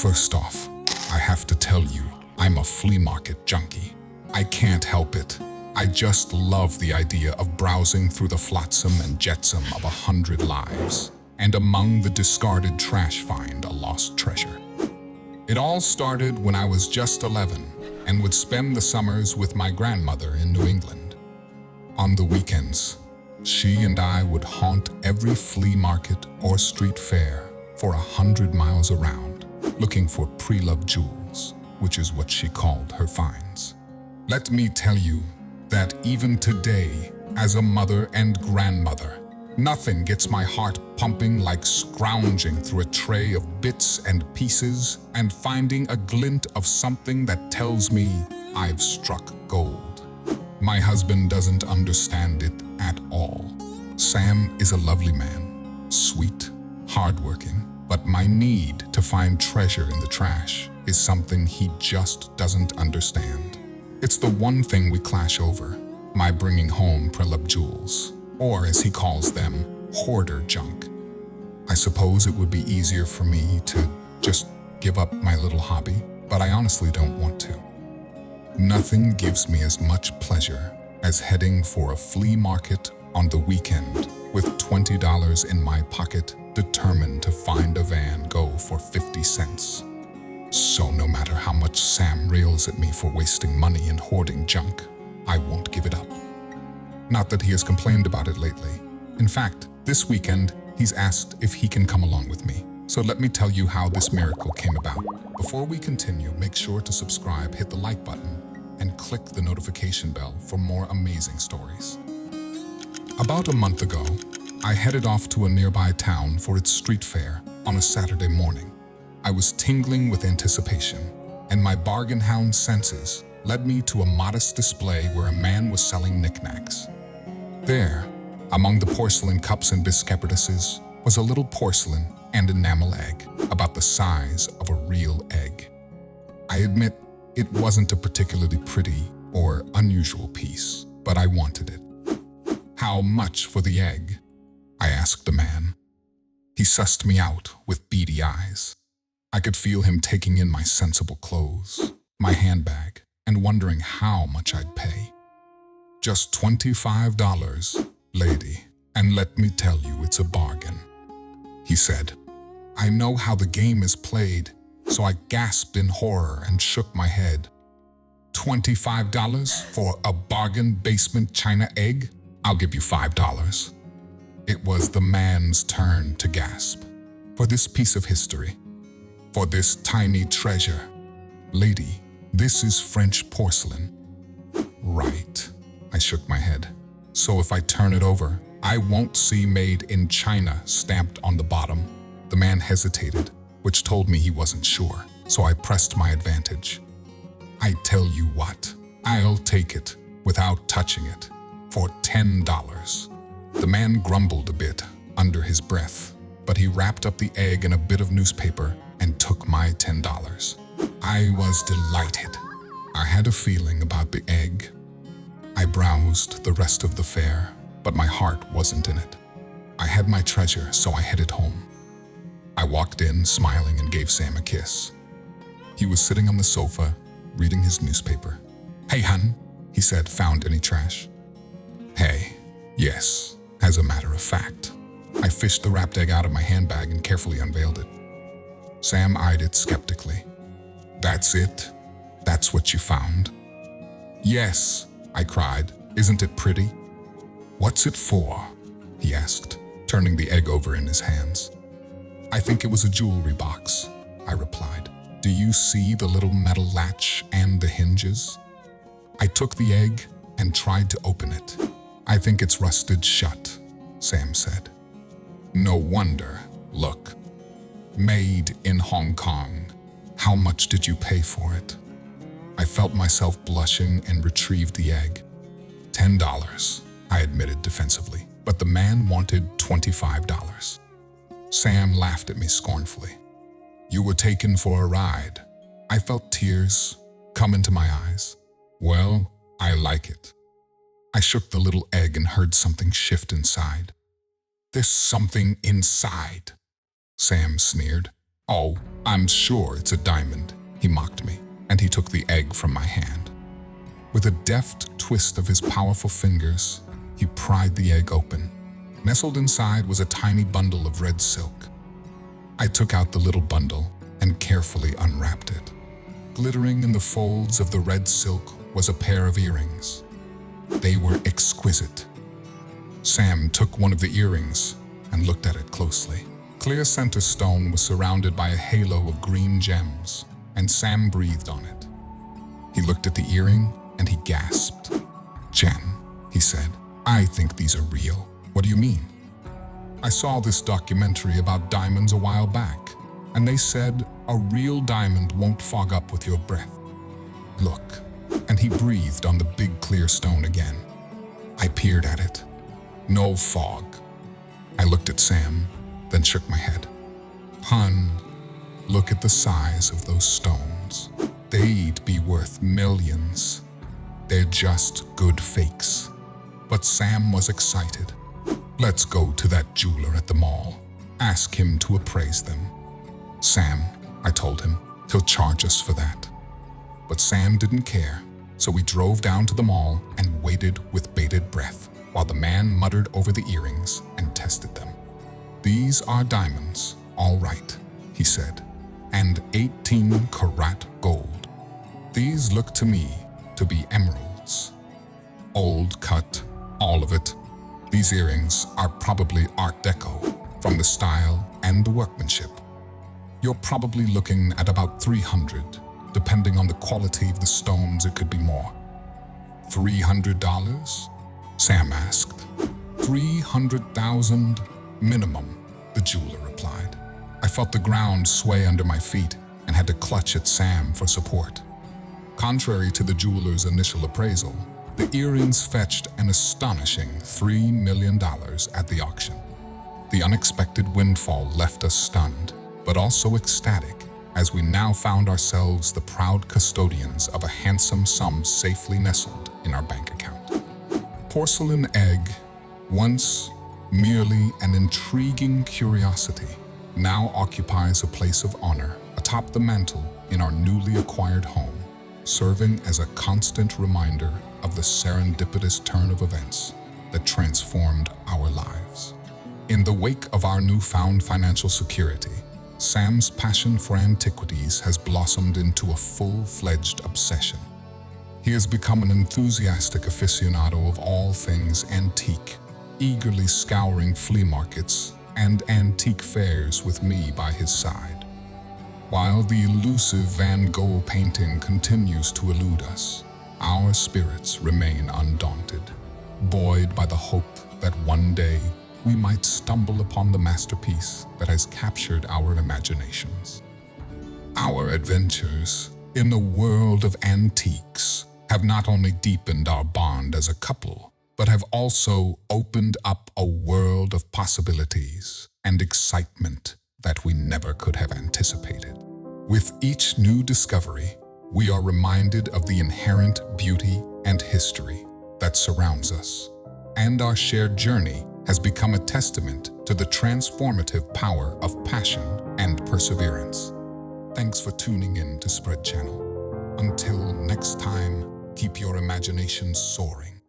First off, I have to tell you, I'm a flea market junkie. I can't help it. I just love the idea of browsing through the flotsam and jetsam of 100 lives, and among the discarded trash find a lost treasure. It all started when I was just 11 and would spend the summers with my grandmother in New England. On the weekends, she and I would haunt every flea market or street fair for 100 miles around, looking for pre-loved jewels, which is what she called her finds. Let me tell you that even today, as a mother and grandmother, nothing gets my heart pumping like scrounging through a tray of bits and pieces and finding a glint of something that tells me I've struck gold. My husband doesn't understand it at all. Sam is a lovely man, sweet, hardworking, but my need to find treasure in the trash is something he just doesn't understand. It's the one thing we clash over, my bringing home pre-loved jewels, or as he calls them, hoarder junk. I suppose it would be easier for me to just give up my little hobby, but I honestly don't want to. Nothing gives me as much pleasure as heading for a flea market on the weekend with $20 in my pocket, determined to find a Van Gogh for 50 cents. So no matter how much Sam rails at me for wasting money and hoarding junk, I won't give it up. Not that he has complained about it lately. In fact, this weekend, he's asked if he can come along with me. So let me tell you how this miracle came about. Before we continue, make sure to subscribe, hit the like button, and click the notification bell for more amazing stories. About a month ago, I headed off to a nearby town for its street fair on a Saturday morning. I was tingling with anticipation, and my bargain hound senses led me to a modest display where a man was selling knickknacks. There, among the porcelain cups and biscuitses, was a little porcelain and enamel egg, about the size of a real egg. I admit it wasn't a particularly pretty or unusual piece, but I wanted it. "How much for the egg?" I asked the man. He sussed me out with beady eyes. I could feel him taking in my sensible clothes, my handbag, and wondering how much I'd pay. "Just $25, lady, and let me tell you it's a bargain," he said. I know how the game is played, so I gasped in horror and shook my head. $25 for a bargain basement china egg? I'll give you $5. It was the man's turn to gasp. "For this piece of history, for this tiny treasure, lady, this is French porcelain." "Right," I shook my head. "So if I turn it over, I won't see made in China stamped on the bottom?" The man hesitated, which told me he wasn't sure, so I pressed my advantage. "I tell you what, I'll take it without touching it for $10. The man grumbled a bit under his breath, but he wrapped up the egg in a bit of newspaper and took my $10. I was delighted. I had a feeling about the egg. I browsed the rest of the fair, but my heart wasn't in it. I had my treasure, so I headed home. I walked in, smiling, and gave Sam a kiss. He was sitting on the sofa, reading his newspaper. "Hey, hun," he said, "found any trash?" "Hey, yes, as a matter of fact." I fished the wrapped egg out of my handbag and carefully unveiled it. Sam eyed it skeptically. "That's it? That's what you found?" "Yes," I cried. "Isn't it pretty?" "What's it for?" he asked, turning the egg over in his hands. "I think it was a jewelry box," I replied. "Do you see the little metal latch and the hinges?" I took the egg and tried to open it. "I think it's rusted shut," Sam said. "No wonder. Look. Made in Hong Kong. How much did you pay for it?" I felt myself blushing and retrieved the egg. $10, I admitted defensively, but the man wanted $25. Sam laughed at me scornfully. "You were taken for a ride." I felt tears come into my eyes. "Well, I like it." I shook the little egg and heard something shift inside. "There's something inside," Sam sneered. "Oh, I'm sure it's a diamond," he mocked me, and he took the egg from my hand. With a deft twist of his powerful fingers, he pried the egg open. Nestled inside was a tiny bundle of red silk. I took out the little bundle and carefully unwrapped it. Glittering in the folds of the red silk was a pair of earrings. They were exquisite. Sam took one of the earrings and looked at it closely. Clear center stone was surrounded by a halo of green gems, and Sam breathed on it. He looked at the earring and he gasped. "Jen," he said, "I think these are real." "What do you mean?" "I saw this documentary about diamonds a while back, and they said a real diamond won't fog up with your breath. Look." And he breathed on the big clear stone again. I peered at it. No fog. I looked at Sam, then shook my head. "Hun, look at the size of those stones. They'd be worth millions. They're just good fakes." But Sam was excited. "Let's go to that jeweler at the mall. Ask him to appraise them." "Sam," I told him, "he'll charge us for that." But Sam didn't care, so we drove down to the mall and waited with bated breath while the man muttered over the earrings and tested them. "These are diamonds, all right," he said, "and 18-karat gold. These look to me to be emeralds. Old cut, all of it. These earrings are probably Art Deco from the style and the workmanship. You're probably looking at about 300. Depending on the quality of the stones, it could be more." $300? Sam asked. $300,000 minimum, the jeweler replied. I felt the ground sway under my feet and had to clutch at Sam for support. Contrary to the jeweler's initial appraisal, the earrings fetched an astonishing $3 million at the auction. The unexpected windfall left us stunned, but also ecstatic, as we now found ourselves the proud custodians of a handsome sum safely nestled in our bank account. Porcelain egg, once merely an intriguing curiosity, now occupies a place of honor atop the mantel in our newly acquired home, serving as a constant reminder of the serendipitous turn of events that transformed our lives. In the wake of our newfound financial security, Sam's passion for antiquities has blossomed into a full-fledged obsession. He has become an enthusiastic aficionado of all things antique, eagerly scouring flea markets and antique fairs with me by his side. While the elusive Van Gogh painting continues to elude us, our spirits remain undaunted, buoyed by the hope that one day we might stumble upon the masterpiece that has captured our imaginations. Our adventures in the world of antiques have not only deepened our bond as a couple, but have also opened up a world of possibilities and excitement that we never could have anticipated. With each new discovery, we are reminded of the inherent beauty and history that surrounds us, and our shared journey has become a testament to the transformative power of passion and perseverance. Thanks for tuning in to Spread Channel. Until next time, keep your imagination soaring.